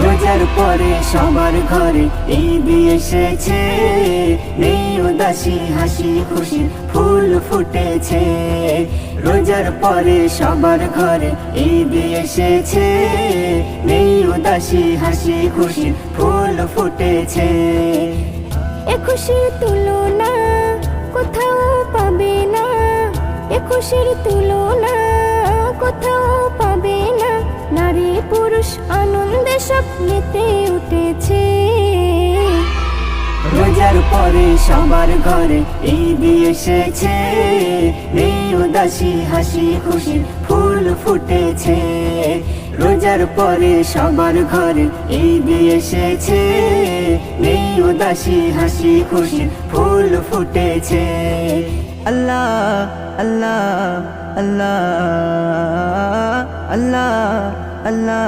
রোজার পরে সবার ঘরে ঈদ এসেছে, নেই উদাসী হাসি খুশি ফুল ফুটেছে। রোজার পরে সবার ঘরে ঈদ এসেছে, নেই উদাসী হাসি খুশি ফুল ফুটেছে। এ খুশির তুলনা কোথাও পাবে না, এ খুশির তুলনা কোথাও পাবে না। নারী পুরুষ আনন্দে সব মেতে উঠেছে। রোজার পরে সবার ঘরে ঈদ এসেছে, নেই উদাসী হাসি খুশি ফুল ফুটেছে। রোজার পরে সবার ঘরে ঈদ এসেছে, নেই উদাসী হাসি খুশি ফুল ফুটেছে। আল্লাহ আল্লাহ আল্লাহ আল্লাহ আল্লাহ